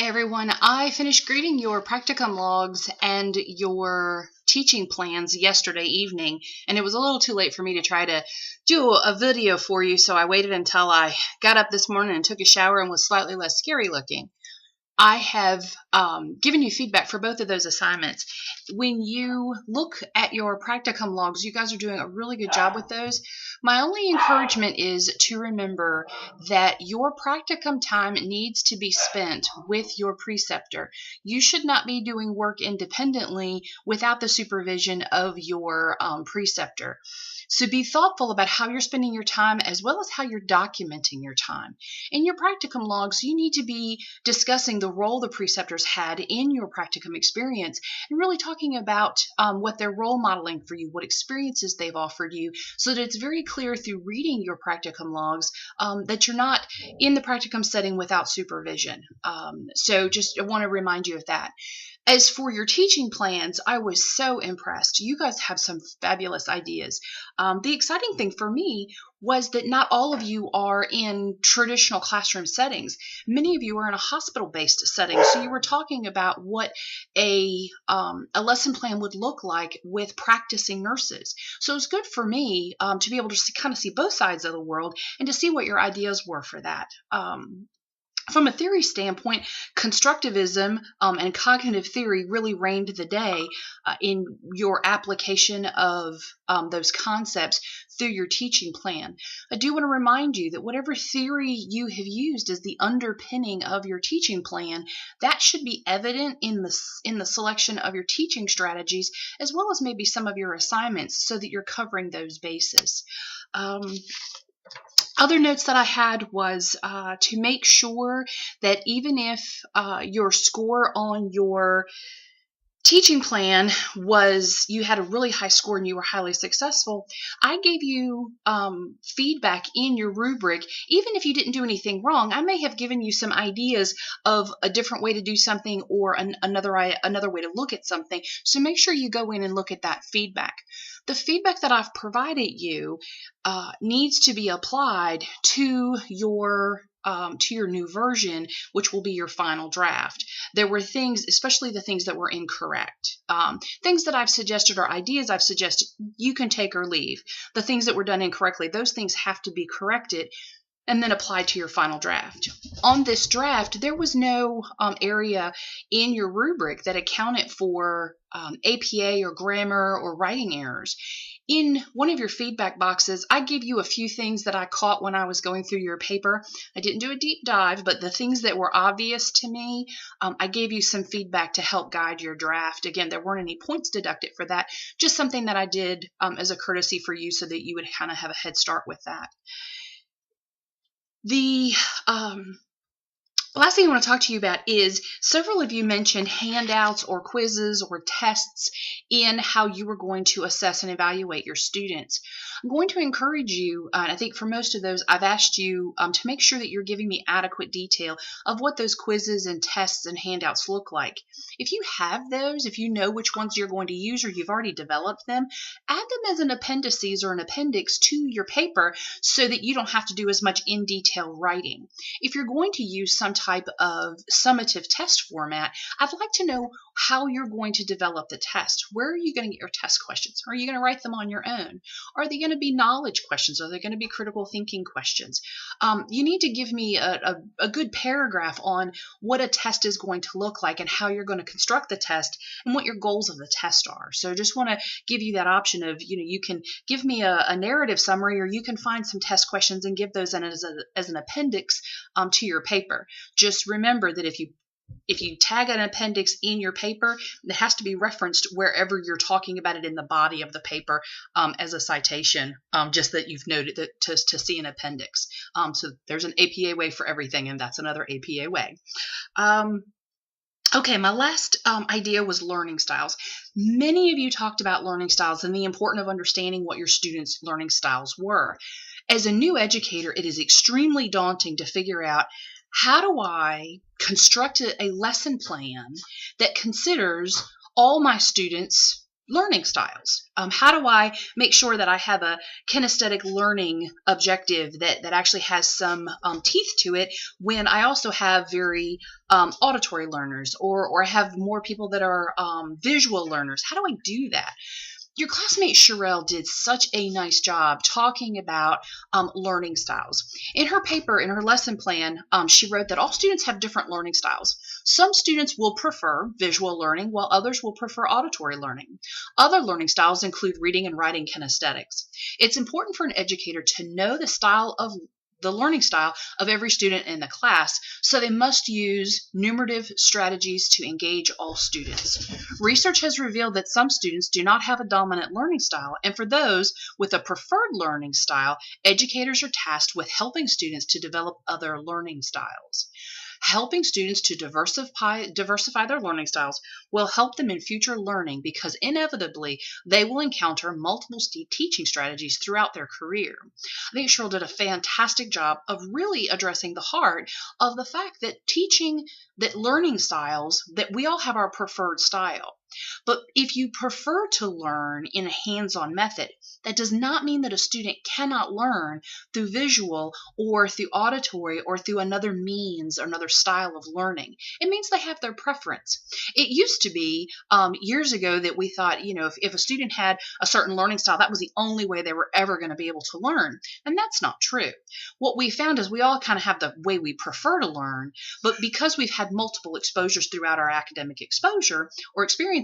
Hi everyone, I finished grading your practicum logs and your teaching plans yesterday evening, and it was a little too late for me to try to do a video for you, so I waited until I got up this morning and took a shower and was slightly less scary looking. I have given you feedback for both of those assignments. When you look at your practicum logs, you guys are doing a really good job with those. My only encouragement is to remember that your practicum time needs to be spent with your preceptor. You should not be doing work independently without the supervision of your preceptor. So be thoughtful about how you're spending your time as well as how you're documenting your time. In your practicum logs, you need to be discussing the role the preceptors had in your practicum experience and really talking about what they're role modeling for you, what experiences they've offered you, so that it's very clear through reading your practicum logs that you're not in the practicum setting without supervision. So just I want to remind you of that. As for your teaching plans, I was so impressed. You guys have some fabulous ideas. The exciting thing for me was that not all of you are in traditional classroom settings. Many of you are in a hospital-based setting. So you were talking about what a lesson plan would look like with practicing nurses. So it was good for me to be able to kind of see both sides of the world and to see what your ideas were for that. From a theory standpoint, constructivism and cognitive theory really reigned the day in your application of those concepts through your teaching plan. I do want to remind you that whatever theory you have used as the underpinning of your teaching plan, that should be evident in the selection of your teaching strategies, as well as maybe some of your assignments, so that you're covering those bases. Other notes that I had was to make sure that even if your score on your teaching plan was you had a really high score and you were highly successful, I gave you feedback in your rubric. Even if you didn't do anything wrong, I may have given you some ideas of a different way to do something or another way to look at something. So make sure you go in and look at that feedback. The feedback that I've provided you needs to be applied to your new version, which will be your final draft. There were things, especially the things that were incorrect. Things that I've suggested or ideas I've suggested, you can take or leave. The things that were done incorrectly, those things have to be corrected and then applied to your final draft. On this draft, there was no area in your rubric that accounted for APA or grammar or writing errors. In one of your feedback boxes, I gave you a few things that I caught when I was going through your paper. I didn't do a deep dive, but the things that were obvious to me, I gave you some feedback to help guide your draft. Again, there weren't any points deducted for that, just something that I did as a courtesy for you so that you would kind of have a head start with that. The last thing I want to talk to you about is several of you mentioned handouts or quizzes or tests in how you were going to assess and evaluate your students. I'm going to encourage you, and I think for most of those, I've asked you to make sure that you're giving me adequate detail of what those quizzes and tests and handouts look like. If you have those, if you know which ones you're going to use or you've already developed them, add them as an appendices or an appendix to your paper so that you don't have to do as much in-detail writing. If you're going to use some type of summative test format, I'd like to know how you're going to develop the test. Where are you going to get your test questions? Are you going to write them on your own? Are they going to be knowledge questions? Are they going to be critical thinking questions? You need to give me a good paragraph on what a test is going to look like and how you're going to construct the test and what your goals of the test are. So just want to give you that option of, you can give me a narrative summary, or you can find some test questions and give those in as an appendix to your paper. Just remember that if you tag an appendix in your paper, it has to be referenced wherever you're talking about it in the body of the paper as a citation, just that you've noted that to see an appendix. So there's an APA way for everything, and that's another APA way. Okay, my last idea was learning styles. Many of you talked about learning styles and the importance of understanding what your students' learning styles were. As a new educator, it is extremely daunting to figure out, how do I construct a lesson plan that considers all my students, learning styles. How do I make sure that I have a kinesthetic learning objective that actually has some teeth to it when I also have very auditory learners, or I have more people that are visual learners? How do I do that? Your classmate Sherelle did such a nice job talking about learning styles. In her paper, in her lesson plan, she wrote that all students have different learning styles. Some students will prefer visual learning, while others will prefer auditory learning. Other learning styles include reading and writing kinesthetics. It's important for an educator to know the learning style of every student in the class, so they must use numerative strategies to engage all students. Research has revealed that some students do not have a dominant learning style, and for those with a preferred learning style, educators are tasked with helping students to develop other learning styles. Helping students to diversify their learning styles will help them in future learning, because inevitably they will encounter multiple teaching strategies throughout their career. I think Cheryl did a fantastic job of really addressing the heart of the fact that learning styles, that we all have our preferred style. But if you prefer to learn in a hands-on method, that does not mean that a student cannot learn through visual or through auditory or through another means or another style of learning. It means they have their preference. It used to be years ago that we thought, if a student had a certain learning style, that was the only way they were ever going to be able to learn. And that's not true. What we found is we all kind of have the way we prefer to learn, but because we've had multiple exposures throughout our academic exposure or experiences,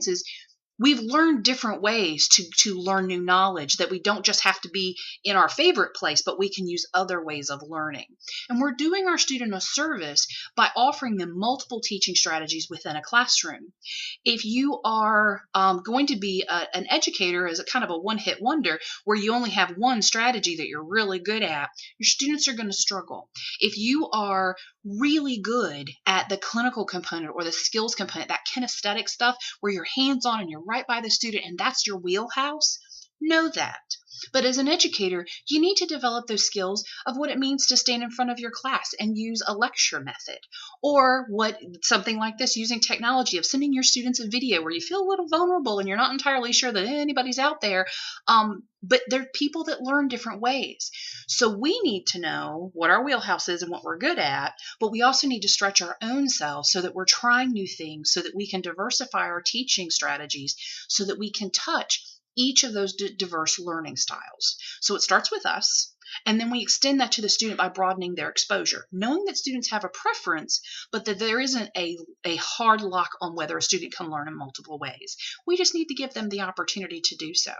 we've learned different ways to learn new knowledge, that we don't just have to be in our favorite place, but we can use other ways of learning. And we're doing our student a service by offering them multiple teaching strategies within a classroom. If you are going to be an educator as a kind of a one-hit wonder, where you only have one strategy that you're really good at, your students are going to struggle. If you are really good at the clinical component or the skills component, that kinesthetic stuff where you're hands-on and you're right by the student and that's your wheelhouse, know that. But as an educator, you need to develop those skills of what it means to stand in front of your class and use a lecture method, or something like this, using technology, of sending your students a video where you feel a little vulnerable and you're not entirely sure that anybody's out there. But there are people that learn different ways. So we need to know what our wheelhouse is and what we're good at, but we also need to stretch our own selves so that we're trying new things, so that we can diversify our teaching strategies, so that we can touch each of those diverse learning styles. So it starts with us, and then we extend that to the student by broadening their exposure, knowing that students have a preference, but that there isn't a hard lock on whether a student can learn in multiple ways. We just need to give them the opportunity to do so.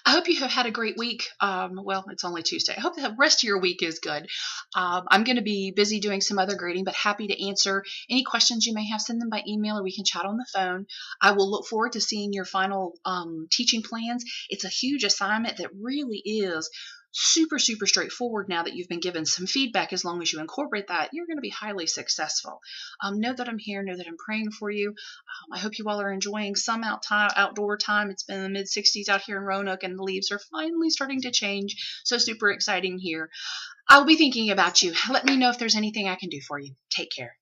I hope you have had a great week. Well, it's only Tuesday. I hope the rest of your week is good. I'm going to be busy doing some other grading, but happy to answer any questions you may have. Send them by email, or we can chat on the phone. I will look forward to seeing your final teaching plans. It's a huge assignment that really is super, super straightforward. Now that you've been given some feedback, as long as you incorporate that, you're going to be highly successful. Know that I'm here. Know that I'm praying for you. I hope you all are enjoying some outdoor time. It's been in the mid-60s out here in Roanoke, and the leaves are finally starting to change. So super exciting here. I'll be thinking about you. Let me know if there's anything I can do for you. Take care.